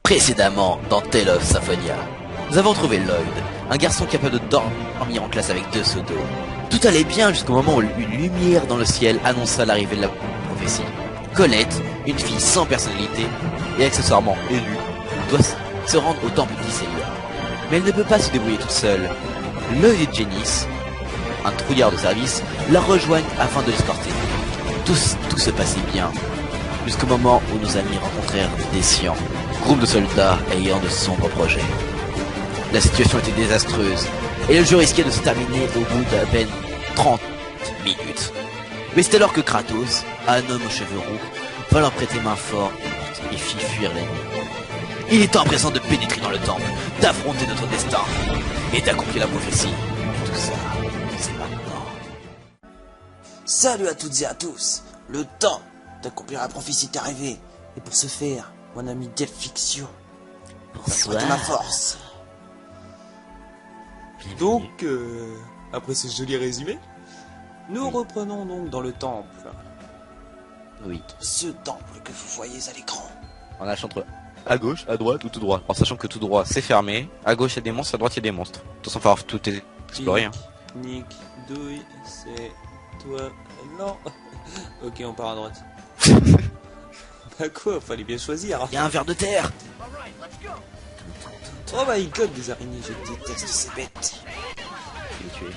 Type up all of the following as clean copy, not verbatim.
Précédemment, dans Tale of Symphonia, nous avons trouvé Lloyd, un garçon capable de dormir en classe avec 2 seaux d'eau. Tout allait bien jusqu'au moment où une lumière dans le ciel annonça l'arrivée de la prophétie. Colette, une fille sans personnalité et accessoirement élue, doit se rendre au temple d'Isélia. Mais elle ne peut pas se débrouiller toute seule. Lloyd et Janice, un trouillard de service, la rejoignent afin de l'escorter. Tout se passait bien, jusqu'au moment où nos amis rencontrèrent des Décians, groupe de soldats ayant de sombres projets. La situation était désastreuse, et le jeu risquait de se terminer au bout d'à peine 30 minutes. Mais c'est alors que Kratos, un homme aux cheveux roux, va leur prêter main forte et fit fuir l'ennemi. Il est temps à présent de pénétrer dans le temple, d'affronter notre destin, et d'accomplir la prophétie. Tout ça, c'est maintenant. Salut à toutes et à tous. Le temps d'accomplir la prophétie est arrivé. Et pour ce faire, mon ami Delphixio va prêter ma force. Donc, après ce joli résumé, nous reprenons donc dans le temple. Oui. Ce temple que vous voyez à l'écran. On a entre à gauche, à droite ou tout droit. En sachant que tout droit c'est fermé, à gauche il y a des monstres, à droite il y a des monstres. De toute façon, il va falloir tout explorer. Hein. Nick, douille, c'est toi. Non. Ok, on part à droite. Bah quoi, fallait bien choisir. Il y a un ver de terre. Oh my god, des araignées, Je déteste ces bêtes. Je vais tuer.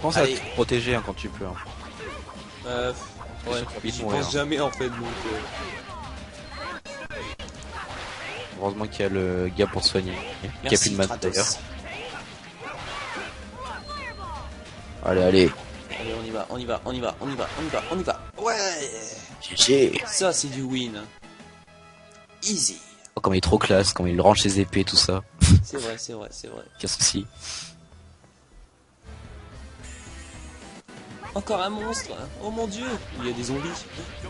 Pense à Allez. te protéger hein, quand tu peux. Hein. Ouais, vite j'y mourir. pense jamais en fait, donc... Heureusement qu'il y a le gars pour soigner. Qui a plus de mat Kratos. d'ailleurs. Allez, allez. Allez, on y va, on y va, on y va, on y va, on y va, on y va. Ouais. GG. Ça, c'est du win. Easy. Oh, comme il est trop classe, comme il range ses épées, tout ça. C'est vrai, c'est vrai, c'est vrai. Quel souci. Encore un monstre. Oh mon dieu. Il y a des zombies.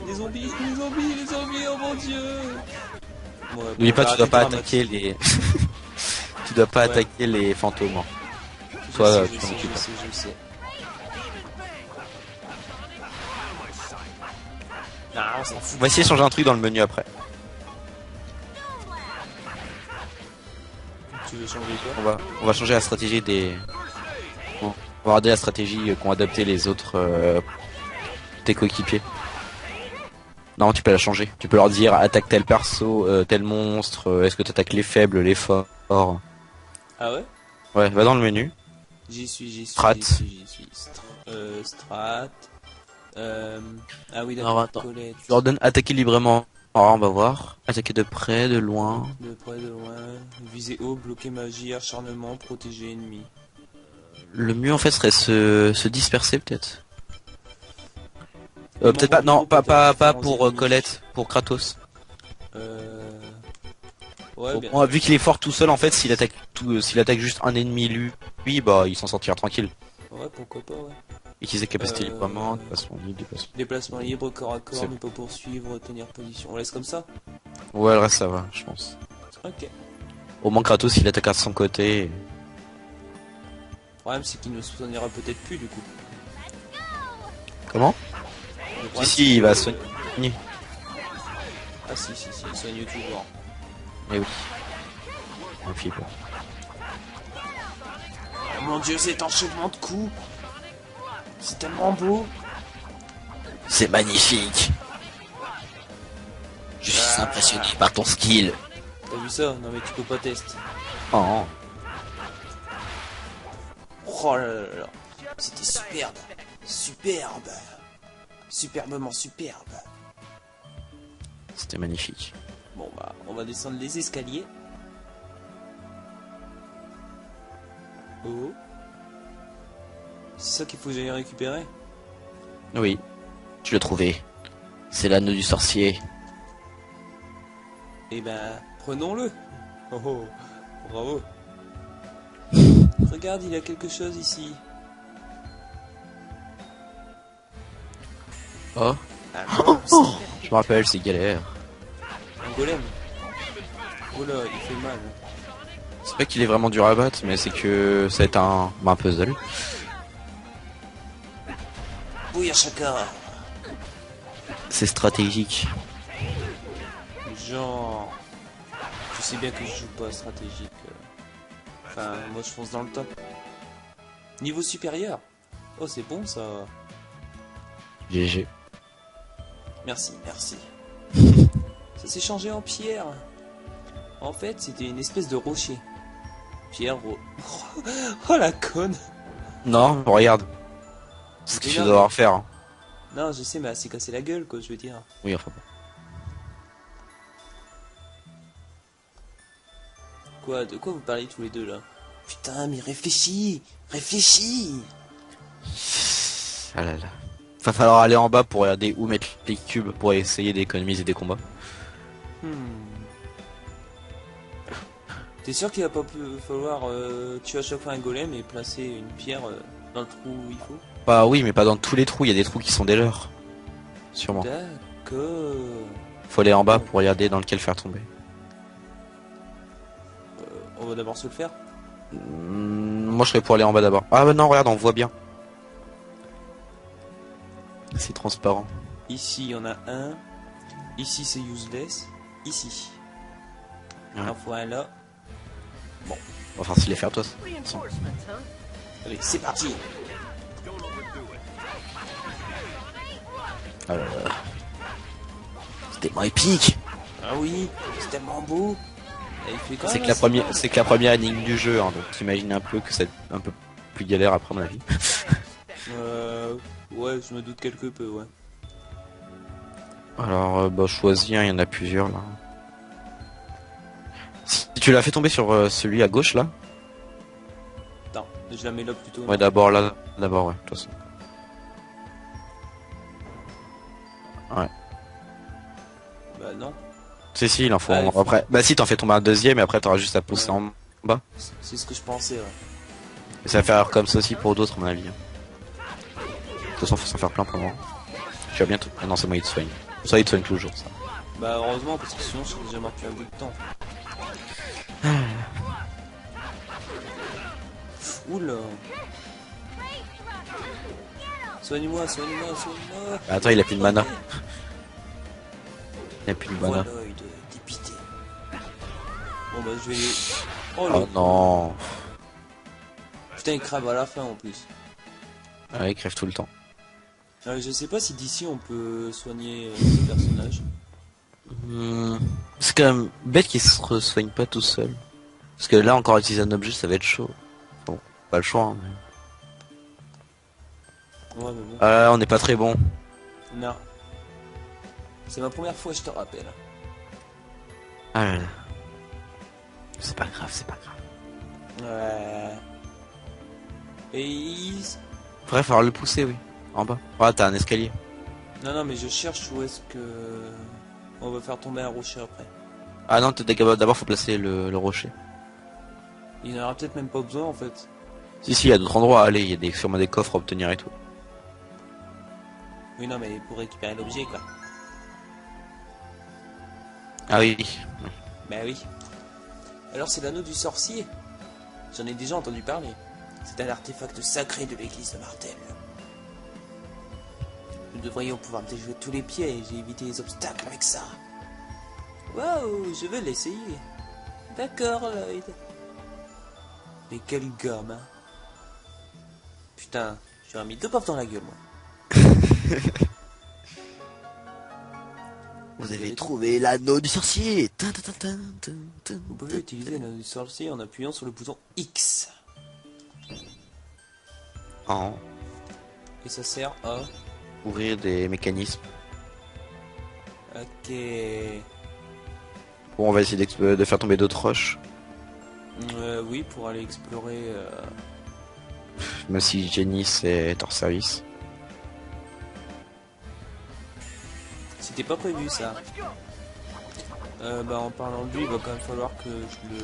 Des zombies, des zombies, des zombies, oh mon dieu. Ouais, bon, N'oublie on pas, va tu dois pas arrêter attaquer les... tu dois pas Ouais. attaquer les fantômes. Hein. Je Toi, sais, tu je t'en sais, occupes. je sais, je sais. Non, on s'en fout. On va essayer de changer un truc dans le menu après. Tu veux changer quoi? On va changer la stratégie des... On va regarder la stratégie qu'ont adapté les autres tes coéquipiers. Non, tu peux la changer. Tu peux leur dire attaque tel perso, tel monstre, est-ce que tu attaques les faibles, les forts. Ah ouais? Ouais, va dans le menu. J'y suis, j'y suis. Strat. J'y suis. Strat. Ah oui, Alors, d'accord. attends. Colette. Tu leur donnes attaquer librement. Alors, on va voir. Attaquer de près, de loin. De près, de loin. Viser haut, bloquer magie, acharnement, protéger ennemi. Le mieux en fait serait se disperser peut-être. Peut-être pas, non, pas pour Colette, pour Kratos. Ouais, bien. Bon, vu qu'il est fort tout seul en fait, s'il attaque juste un ennemi lui, bah il s'en sortira tranquille. Ouais, pourquoi pas, ouais. Et qu'il ait capacité librement, déplacement libre, déplacement. Déplacement libre, corps à corps, C'est- ne pas poursuivre, tenir position. On laisse comme ça? Ouais, le reste ça va, je pense. Ok. Au moins Kratos il attaquera de son côté. Le problème, c'est qu'il ne soignera peut-être plus, du coup. Comment? Le problème, Si, c'est il que- va soigner. Ah si, il soigne toujours. Eh oui. Un flipper. Oh mon dieu, cet enchaînement de coups. C'est tellement beau. C'est magnifique. Je suis impressionné par ton skill. T'as vu ça? Non mais tu peux pas tester. Oh. Oh là là là là. C'était superbe. Superbe. Superbement superbe. C'était magnifique. Bon bah, on va descendre les escaliers. Oh. C'est ça qu'il faut que j'aille récupérer? Oui. Tu l'as trouvé. C'est l'anneau du sorcier. Eh ben, prenons-le. Oh oh, bravo. Regarde, il y a quelque chose ici. Oh. Un monstre. Je me rappelle, c'est galère. Un golem. Oh là, il fait mal. C'est pas qu'il est vraiment dur à battre, mais c'est que ça va être un puzzle. Bouillard chacun. C'est stratégique. Genre... sais bien que je joue pas stratégique. Enfin, moi je fonce dans le top. Niveau supérieur. Oh, c'est bon ça. GG. Merci, merci. Ça s'est changé en pierre. En fait, c'était une espèce de rocher. Pierre. Oh la conne. Non, regarde. C'est ce que tu dois devoir faire. Hein. Non, je sais, mais elle s'est cassé la gueule, quoi, je veux dire. Oui, enfin bon. Quoi, de quoi vous parlez tous les deux là? Putain, mais réfléchis. Réfléchis. Ah là là. Va falloir aller en bas pour regarder où mettre les cubes pour essayer d'économiser des combats. T'es sûr qu'il va pas falloir tuer à chaque fois un golem et placer une pierre dans le trou où il faut? Bah oui, mais pas dans tous les trous, il y a des trous qui sont des leurs. Sûrement. D'accord. Faut aller en bas pour regarder dans lequel faire tomber. On va d'abord se le faire. Moi je serais pour aller en bas d'abord. Ah bah non, regarde, on voit bien. C'est transparent. Ici, il y en a un. Ici, c'est useless. Ici. Ouais. Un fois un là. On va faire se les faire toi. Allez, c'est parti. Ah là là. C'est tellement épique. Ah oui, c'est tellement beau. Et il fait quand C'est même que la assez première, mal. c'est que la première énigme du jeu, hein, donc t'imagines un peu que c'est un peu plus galère après à mon avis. Ouais, je me doute quelque peu, ouais. Alors bah choisis, il y en a plusieurs là. Si tu l'as fait tomber sur celui à gauche là. Attends, je la mets là plutôt. Ouais d'abord là, d'abord ouais, de toute façon. Ouais. Bah non. Si il en faut Ah, un il faut- après. Bah si t'en fais tomber un deuxième et après t'auras juste à pousser en bas. C'est ce que je pensais, ouais. Et ça va faire comme ça aussi pour d'autres à mon avis. De toute façon faut s'en faire plein pour moi. Tu vas bientôt. Ah non c'est moi il te soigne. Ça il te soigne toujours ça. Bah heureusement, parce que sinon je serais déjà mort depuis un bout de temps. Oula. Soigne-moi, soigne-moi, soigne-moi. Bah, attends il a plus de mana. Il a plus de mana. Voilà, il est dépité. Bon bah je vais... Oh, Oh le... non. Putain, il crève à la fin en plus. Ouais, il crève tout le temps. Je sais pas si d'ici on peut soigner ce personnage. C'est quand même bête qu'il se soigne pas tout seul. Parce que là encore utiliser un objet ça va être chaud. Bon, pas le choix. Hein, mais... Ouais, mais bon. On n'est pas très bon. Non. C'est ma première fois, je te rappelle. Ah là là. C'est pas grave, c'est pas grave. Ouais. Et il... Faudrait falloir le pousser, oui. En bas. Ah, t'as un escalier. Non, non, mais je cherche où est-ce que... On va faire tomber un rocher après. Ah non, d'abord faut placer le rocher. Il n'y en aura peut-être même pas besoin en fait. Si, il y a d'autres endroits à aller, il y a sûrement des coffres à obtenir et tout. Oui, non, mais pour récupérer l'objet, quoi. Ah oui. Bah oui. Alors c'est l'anneau du sorcier. J'en ai déjà entendu parler. C'est un artefact sacré de l'église de Martel. Nous devrions pouvoir déjouer tous les pièges et éviter les obstacles avec ça. Waouh, je veux l'essayer. D'accord, Lloyd. Mais quel gomme, hein. Putain, j'aurais mis 2 pofs dans la gueule, moi. Vous avez trouvé l'anneau du sorcier. Vous pouvez utiliser l'anneau du sorcier en appuyant sur le bouton X. Oh. Et ça sert à... Ouvrir des mécanismes. Ok. Bon, on va essayer de faire tomber d'autres roches. Oui, pour aller explorer... Même si Jenny est hors service. C'était pas prévu ça. Bah en parlant de lui, il va quand même falloir que je le...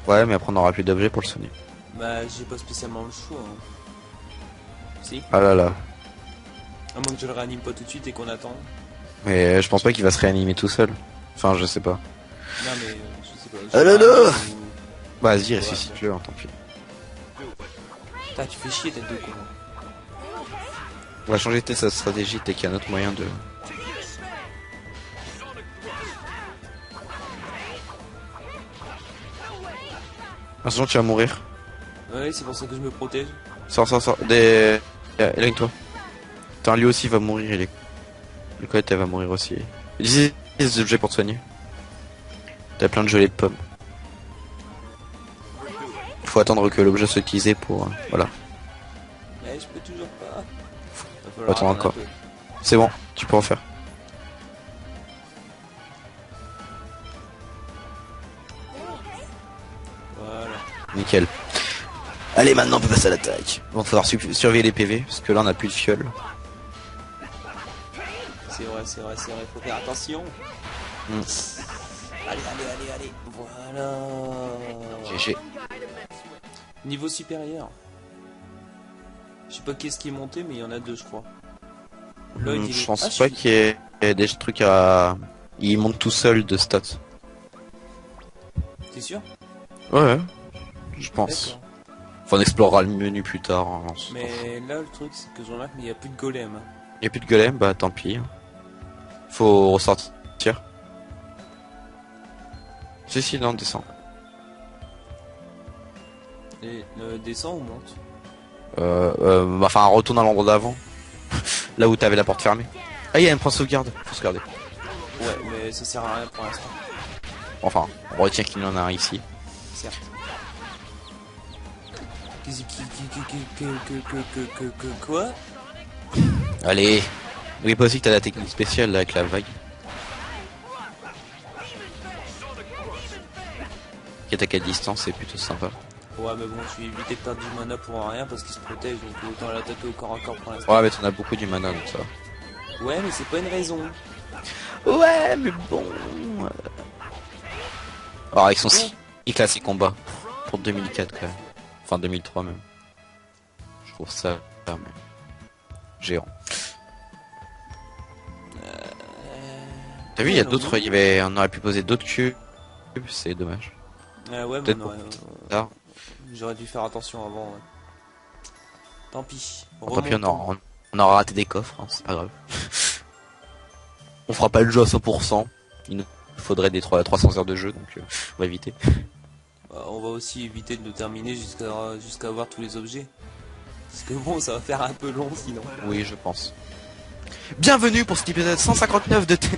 Ouais, mais après on n'aura plus d'objets pour le soigner. Bah j'ai pas spécialement le choix. Hein. Si. Ah là là. À moins que je le réanime pas tout de suite et qu'on attend. Mais je pense pas qu'il va se réanimer tout seul. Enfin, je sais pas. Non mais je sais pas. Ah là là. Ou... Vas-y, ressuscite-le, hein, tant pis. Putain, tu fais chier tête de con. On va changer sa stratégie dès qu'il y a un autre moyen de... Attention, tu vas mourir. Ouais, c'est pour ça que je me protège. Sors. Éloigne-toi. Attends, lui aussi va mourir, il est... Nicolette, elle va mourir aussi. Utilise des objets pour te soigner. T'as plein de gelées de pommes. Faut attendre que l'objet soit utilisé pour... voilà. Mais je peux toujours pas. Va Faut attendre attendre un encore. peu. C'est bon, tu peux en faire. Voilà. Nickel. Allez, maintenant on peut passer à l'attaque. Bon, falloir surveiller les PV, parce que là on a plus de fiole. C'est vrai, faut faire attention. Mm. Allez. Voilà. GG. Niveau supérieur. Je sais pas qu'est-ce qui est monté, mais il y en a deux, je crois. Lloyd, il est- Je pense Ah, pas suis- qu'il y ait des trucs à... Il monte tout seul de stats. T'es sûr? Ouais, je pense. D'accord. Enfin, on explorera le menu plus tard. Hein. Mais là, le truc, c'est que je remarque, mais il n'y a plus de golem. Hein. Y a plus de golem, bah tant pis. Faut ressortir. Si, non, descend. Et descend ou monte? Enfin, retourne à l'endroit d'avant. Là où t'avais la porte fermée. Ah, il y a un point de sauvegarde. Faut se garder. Ouais, mais ça sert à rien pour l'instant. Enfin, on retient qu'il y en a un ici. Certes. Quoi? Allez. Oui, pas aussi que t'as la technique spéciale là, avec la vague. Qui attaque à distance, c'est plutôt sympa. Ouais, mais bon, je suis évité de perdre du mana pour rien parce qu'il se protège, donc autant l'attaquer au corps à corps pour l'instant. Ouais, mais t'en as beaucoup du mana donc ça. Ouais, mais c'est pas une raison. Ouais, mais bon. Alors, avec son classique combat pour 2004 quand même. Enfin 2003 même. Je trouve ça mais... géant. T'as vu, il y a d'autres, il y avait, on aurait pu poser d'autres cubes, c'est dommage. Ouais, mais Peut-être non, pour tard. j'aurais dû faire attention avant. Ouais. Tant pis. Bon, tant pis, Remontons. on aura raté des coffres, hein, c'est pas grave. On fera pas le jeu à 100%. Il nous faudrait des 300 heures de jeu, donc on va éviter. Bah, on va aussi éviter de le terminer jusqu'à avoir tous les objets. Parce que bon, ça va faire un peu long sinon. Oui, je pense. Bienvenue pour cet épisode 159 de T.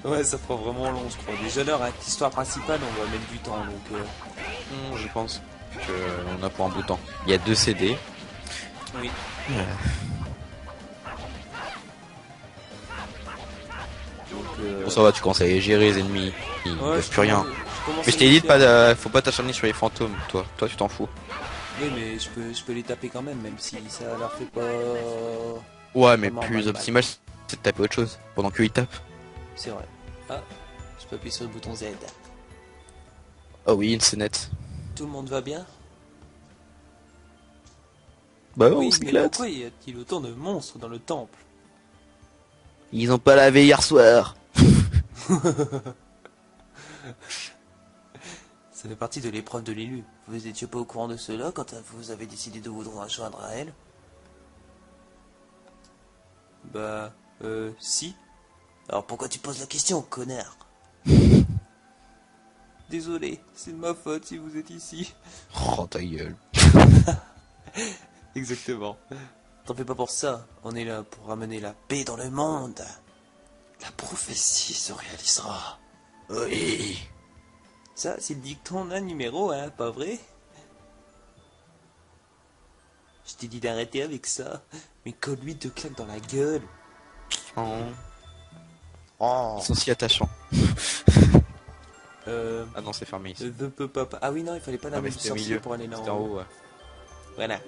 Ouais, ça fera vraiment long, je crois. Déjà là, avec l'histoire principale, on va mettre du temps, donc... Je pense qu'on a pour un bout de temps. Il y a 2 CD. Oui. Donc, Bon, ça va, tu commences à gérer les ennemis. Ils peuvent plus rien. Mais je t'ai dit, faut pas t'acharner sur les fantômes, toi. Toi, tu t'en fous. Oui, mais je peux les taper quand même si ça leur fait pas... Ouais, mais Vraiment plus mal. optimal, c'est de taper autre chose. Pendant qu'ils tapent. C'est vrai. Ah, je peux appuyer sur le bouton Z. Oh oui, une scénette. Tout le monde va bien? Bah Oui, on mais s'éclate. pourquoi y a-t-il autant de monstres dans le temple? Ils ont pas lavé hier soir. Ça fait partie de l'épreuve de l'élu. Vous étiez pas au courant de cela quand vous avez décidé de vous rejoindre à elle? Bah, si. Alors pourquoi tu poses la question, connard? Désolé, c'est de ma faute si vous êtes ici. Oh ta gueule. Exactement. T'en fais pas pour ça. On est là pour ramener la paix dans le monde. La prophétie se réalisera. Oui. Ça, c'est le dicton d'un numéro, hein, pas vrai? Je t'ai dit d'arrêter avec ça. Mais quand lui te claque dans la gueule. Oh. Ils sont si attachants. Euh... Ah non, c'est fermé ici. The Pop-Up. Ah oui, non, il fallait pas Ah, la mais du c'était au sorcier milieu. pour aller là C'était en en haut. haut, ouais. Voilà.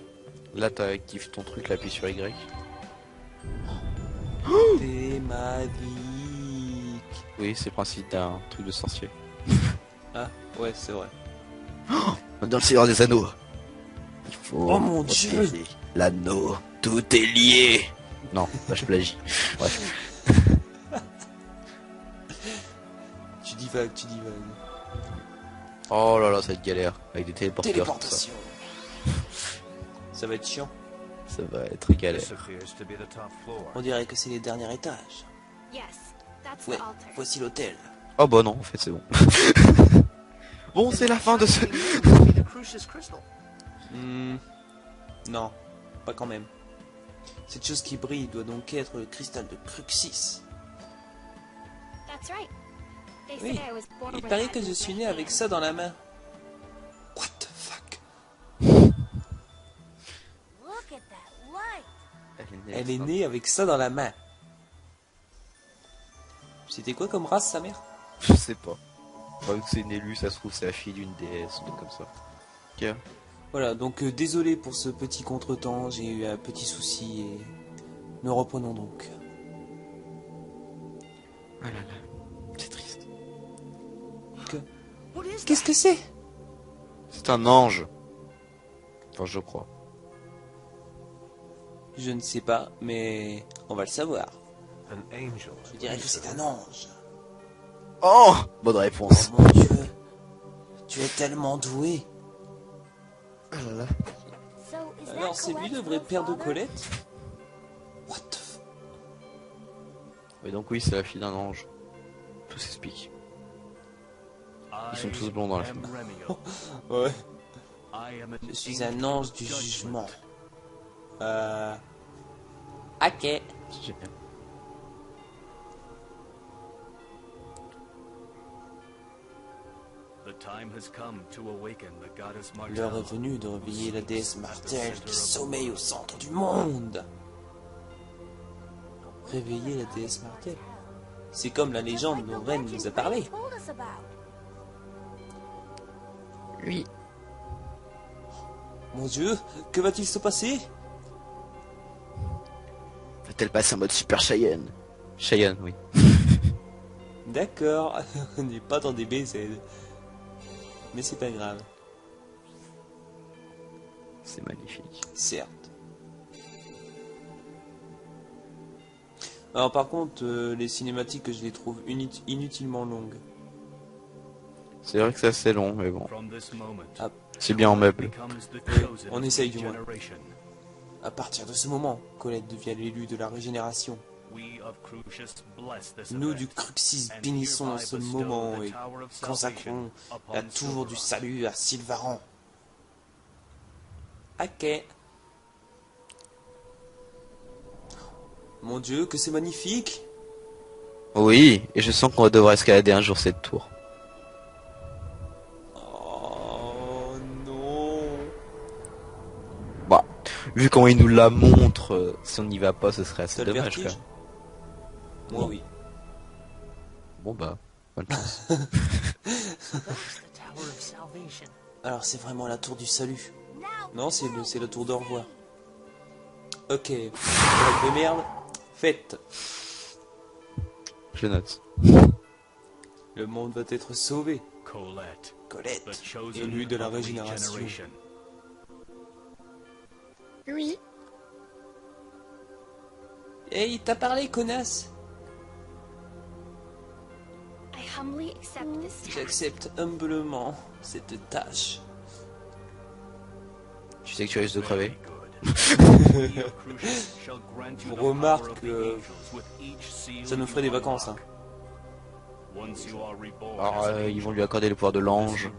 Là, t'actives ton truc, là, appuie sur Y. T'es magique. Oui, c'est le principe d'un truc de sorcier. Ah, ouais, c'est vrai. Dans le Seigneur des Anneaux. Il faut Oh mon Dieu. protéger l'anneau. Tout est lié. Non, bah, je plagie. Bref. Tu divagues. Oh là là, cette galère. Avec des téléporteurs. tout ça. Téléportation. Ça va être chiant. Ça va être galère. This appears to be the top floor. On dirait que c'est les derniers étages. Yes, that's Ouais, the altar. voici l'hôtel. Oh bah non, en fait, c'est bon. Bon, c'est la fin de ce... Non, pas quand même. Cette chose qui brille doit donc être le cristal de Cruxis. Oui, il paraît que je suis né avec ça dans la main. What the fuck? Elle est née avec ça dans la main. C'était quoi comme race, sa mère? Je sais pas. Vu que c'est une élue, ça se trouve c'est la fille d'une déesse, ou comme ça. Ok. Voilà, donc désolé pour ce petit contretemps, j'ai eu un petit souci et nous reprenons donc. Ah là là, c'est triste. Qu'est-ce que c'est? C'est un ange. Enfin, je crois. Je ne sais pas, mais on va le savoir. An angel. Je dirais que c'est un ange. Oh, bonne réponse. Oh mon Dieu, tu es tellement doué. Ah là là. Alors c'est lui le vrai père de Colette? What the f... Oui, donc oui, c'est la fille d'un ange. Tout s'explique. Ils sont tous blonds dans la film. Ouais. Je suis un ange du jugement. Ok. C'est génial. L'heure est venue de réveiller la déesse Martel qui sommeille au centre du monde. Réveiller la déesse Martel. C'est comme la légende dont Ren nous a parlé. Oui. Mon Dieu, que va-t-il se passer? Va-t-elle passer en mode Super Cheyenne? Cheyenne, oui. D'accord, on n'est pas dans des BZ. Mais c'est pas grave, C'est magnifique. certes. Alors par contre, les cinématiques, je les trouve inutilement longues. C'est vrai que c'est assez long, mais bon. Ah. C'est bien en meuble. On essaye du moins. À partir de ce moment, Colette devient l'élu de la régénération. Nous du Cruxis bénissons ce moment et consacrons la tour du salut à Sylvaran. Ok. Mon Dieu, que c'est magnifique! Oui, et je sens qu'on va devoir escalader un jour cette tour. Oh non! Bah, vu comment il nous la montre, si on n'y va pas, ce serait assez T'as le dommage, vertige? quoi. Moi oui. Bon bah, bonne chance. Alors c'est vraiment la tour du salut. Non, c'est la tour d'au revoir. Ok. De merde. Faites. Je note. Le monde va être sauvé. Colette, Élu de la régénération. Oui. Hey, t'as parlé, connasse? J'accepte humblement cette tâche. Tu sais que tu risques de crever. Remarque que ça nous ferait des vacances, hein. Alors, ils vont lui accorder le pouvoir de l'ange.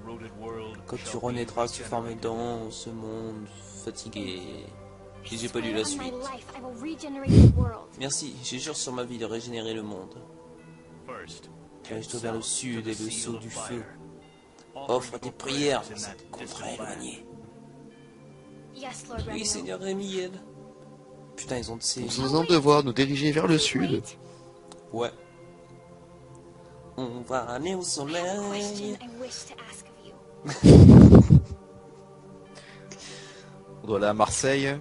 Quand tu renaîtras sous forme dans ce monde fatigué. Et j'ai pas lu la suite. Merci, je jure sur ma vie de régénérer le monde. Dirige-toi vers le sud et le sceau du feu. Offre tes prières dans cette contrée éloignée. Oui, Seigneur Rémiel. Putain, ils ont de ces... Nous allons devoir nous diriger vers le sud. Ouais. On va aller au soleil. On doit aller à Marseille.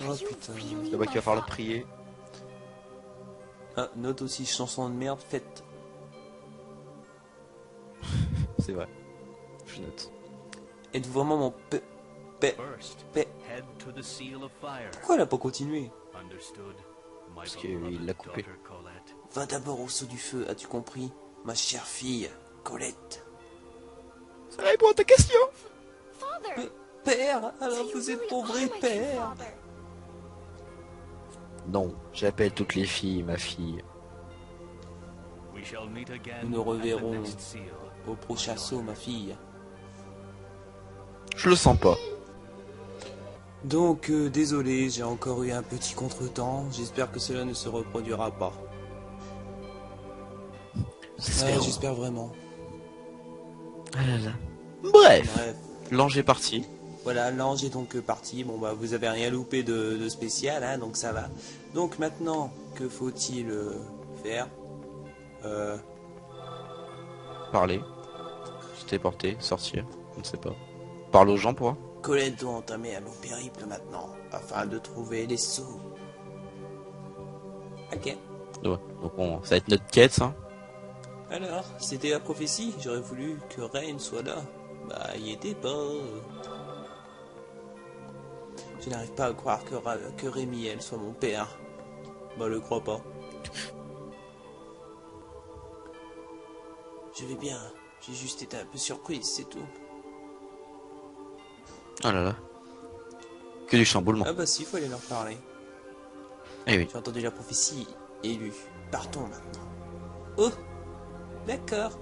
Oh putain. C'est là-bas qu'il va falloir prier. Ah, note aussi chanson de merde faite. C'est vrai. Je note. Êtes-vous vraiment mon Pourquoi elle a pas continué? Parce qu'il l'a coupé. Va d'abord au saut du feu, as-tu compris? Ma chère fille, Colette. Ça répond à ta question. Père, alors vous êtes mon vrai père. Non, j'appelle toutes les filles ma fille. We shall meet again Nous nous at the reverrons next seal. au prochain saut, ma fille. Je le sens pas. Donc, désolé, j'ai encore eu un petit contretemps. J'espère que cela ne se reproduira pas. J'espère. J'espère vraiment. Ah là là. Bref, Bref, l'ange est parti. voilà, l'ange est donc parti. Bon, bah, vous avez rien loupé de spécial, hein, donc ça va. Donc, maintenant, que faut-il faire Parler. Se téléporter, sortir. Je ne sais pas. Parle aux gens pour voir. Colette doit entamer un long périple maintenant, afin de trouver les sceaux. Ok. Ouais. Donc ça va être notre quête, ça. Alors, c'était la prophétie. J'aurais voulu que Rain soit là. Bah, il était pas. Je n'arrive pas à croire que Rémiel soit mon père. Bah, le crois pas. Je vais bien, j'ai juste été un peu surprise, c'est tout. Oh là là. Que du chamboulement. Ah bah si, il faut aller leur parler. Eh oui. J'ai entendu la prophétie élue. Partons maintenant. Oh, d'accord.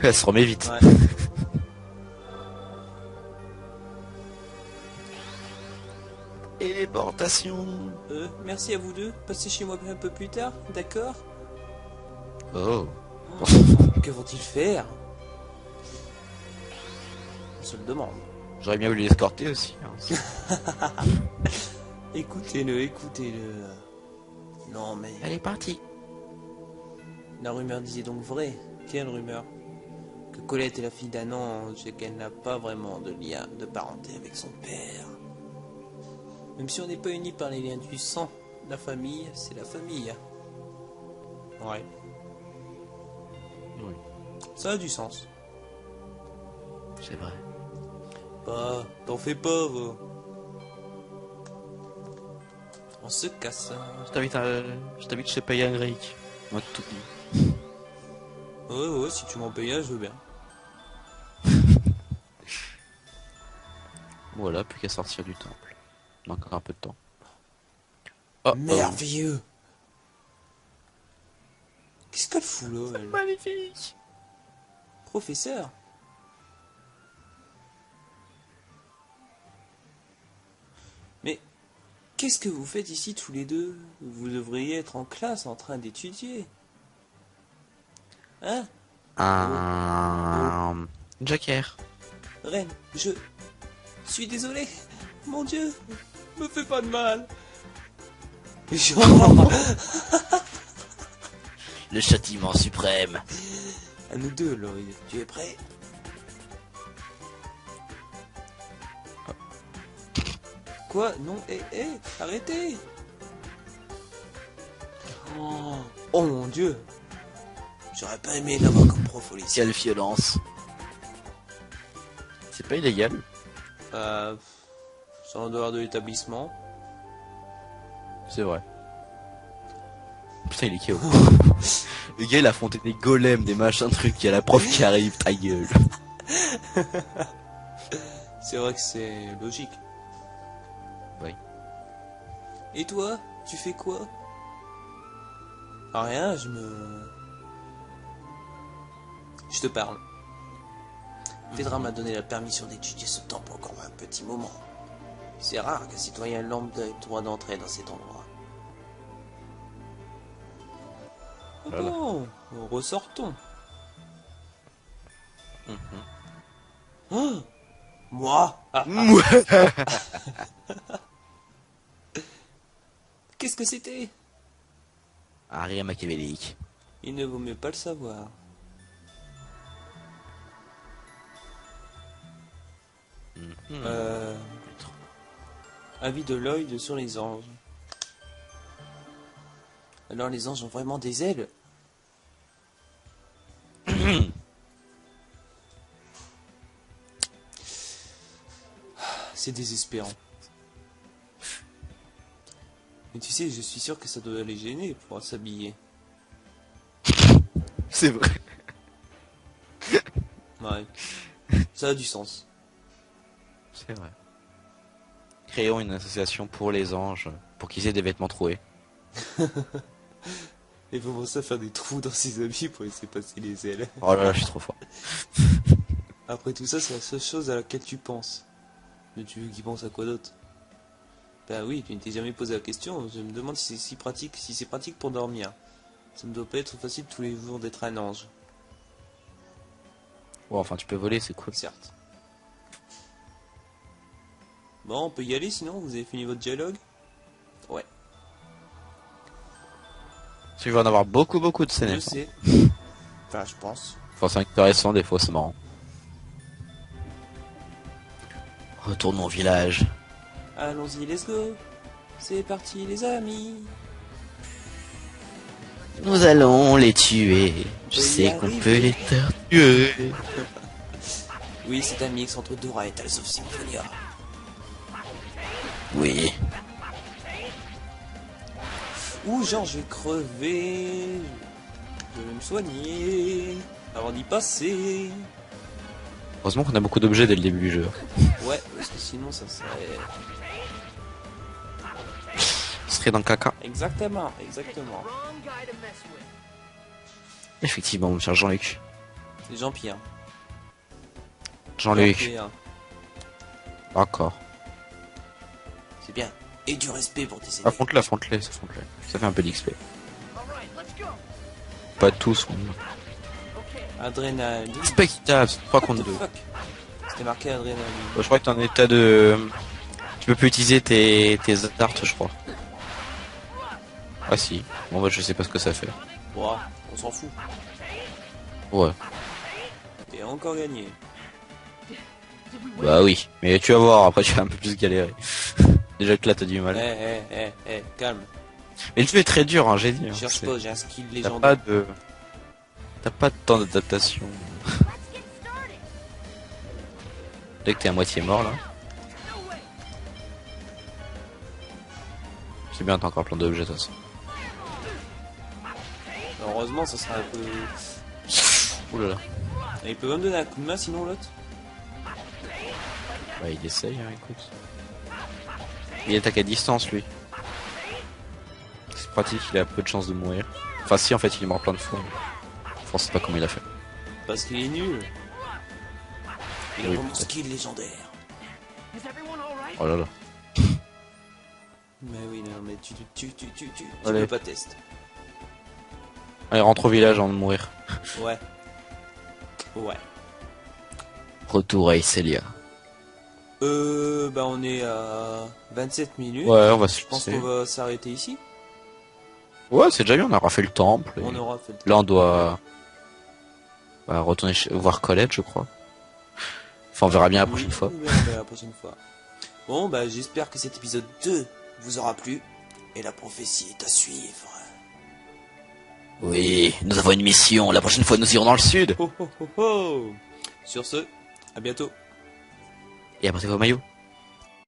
Elle se remet vite. Ouais. Téléportation. Merci à vous deux. Passez chez moi un peu plus tard, d'accord? Oh. Que vont-ils faire? On se le demande. J'aurais bien voulu l'escorter aussi. Hein. Écoutez-le, écoutez-le. Non mais... Elle est partie. La rumeur disait donc vrai. Quelle rumeur? Que Colette est la fille d'un ange et qu'elle n'a pas vraiment de lien de parenté avec son père. Même si on n'est pas unis par les liens du sang, la famille, c'est la famille. Ouais. Oui. Ça a du sens. C'est vrai. Bah, t'en fais pas, va. On se casse. Je t'invite chez Payan Greek. Moi tout dit. Ouais, si tu m'en payes, je veux bien. Voilà, plus qu'à sortir du temple. Il manque encore un peu de temps. Oh, Merveilleux. Qu'est-ce qu'elle fout là, elle? Magnifique. Professeur. Mais qu'est-ce que vous faites ici tous les deux? Vous devriez être en classe en train d'étudier. Hein? Un Joker. Reine, je suis désolé. Mon Dieu, me fais pas de mal. Genre, Le châtiment suprême. à nous deux, Lloyd. Tu es prêt? Quoi? Non, arrêtez. Oh mon Dieu. J'aurais pas aimé l'avoir comme prof au lycée. Quelle violence. C'est pas illégal. C'est en dehors de l'établissement. C'est vrai. Putain, il est KO. Le gars, il a affronté des golems, des machins, trucs. Il y a la prof qui arrive, ta gueule. C'est vrai que c'est logique. Oui. Et toi, tu fais quoi? Ah, rien, je te parle. Vedra m'a donné la permission d'étudier ce temple encore un petit moment. C'est rare qu'un citoyen lambda ait le droit d'entrer dans cet endroit. Ah Voilà. bon, ressortons. Mhm. Oh, Moi? qu'est-ce que c'était? Rien machiavélique. Il ne vaut mieux pas le savoir. Mhm. Avis de Lloyd sur les anges. Alors les anges ont vraiment des ailes? C'est désespérant. Mais tu sais, je suis sûr que ça doit les gêner pour s'habiller. C'est vrai. Ouais. Ça a du sens. C'est vrai. Créons une association pour les anges, pour qu'ils aient des vêtements troués. Il faut commencer à faire des trous dans ses habits pour laisser passer les ailes. Oh là là, je suis trop fort. Après tout ça, c'est la seule chose à laquelle tu penses. Mais tu veux qu'il pense à quoi d'autre? Bah oui, tu ne t'es jamais posé la question. Je me demande si c'est pratique pour dormir. Ça ne doit pas être facile tous les jours d'être un ange. Bon, enfin, tu peux voler, c'est cool. Certes. Bon, on peut y aller sinon, vous avez fini votre dialogue? Ouais, Tu vas en avoir beaucoup de scènes. je sais. Enfin, je pense. Enfin, c'est intéressant, des fois, c'est marrant. Retournons au village. Allons-y, let's go. C'est parti les amis. Nous allons les tuer. Je Et sais y qu'on arriver. peut les tuer. Oui, c'est un mix entre Dora et Tales of Symphonia. Oui. Ouh, genre, je vais crever. Je vais me soigner. Avant d'y passer. Heureusement qu'on a beaucoup d'objets dès le début du jeu. Ouais, parce que sinon, ça serait... On serait dans le caca. Exactement. Effectivement, mon cher Jean-Luc. C'est Jean-Pierre. Jean-Luc. Jean-Pierre. D'accord. C'est bien. Et du respect pour tes aînés. Affronte-les. Ça fait un peu d'XP. Pas tous. Adrénaline. C'est pas équitable, c'est 3 What contre the 2. fuck? C'était marqué adrénaline. Je crois que t'es en état de... Tu peux plus utiliser tes arts, je crois. Ah si. Bon bah je sais pas ce que ça fait. Bon, on s'en fout. Ouais. Et encore gagné. Bah oui. Mais tu vas voir, après tu vas un peu plus galérer. Déjà que là t'as du mal. Calme. Mais le jeu est très dur, hein, j'ai dit. Hein. Cherche C'est- pas, j'ai un skill T'as légendaire. pas de... T'as pas de temps d'adaptation. Dès que t'es à moitié mort là. C'est bien, t'as encore plein d'objets de toute façon. Heureusement, ça serait un peu... Oulala. Et il peut même donner un coup de main sinon l'autre. Bah il essaye, hein, écoute. Il attaque à distance lui. C'est pratique, il a peu de chances de mourir. Enfin si, en fait il est mort plein de fois. Je pense pas comment il a fait. Parce qu'il est nul. Il a Oui, vraiment peut-être. skill légendaire. Oh là là. Mais oui, non, mais tu Allez. peux pas tester. Allez, rentre au village avant de mourir. Ouais. Ouais. Retour à Iselia. Bah on est à 27 minutes. Ouais, on va se Je pense laisser. qu'on va s'arrêter ici. Ouais, c'est déjà bien, on aura fait le temple. et On aura fait le Là, on doit retourner voir Colette, je crois. Enfin, on verra bien la prochaine fois. On verra la prochaine fois. Bon, bah j'espère que cet épisode 2 vous aura plu. Et la prophétie est à suivre. Oui, nous avons une mission. La prochaine fois, nous irons dans le sud. Ho ho ho ho. Sur ce, à bientôt. Et après, c'est au maillot.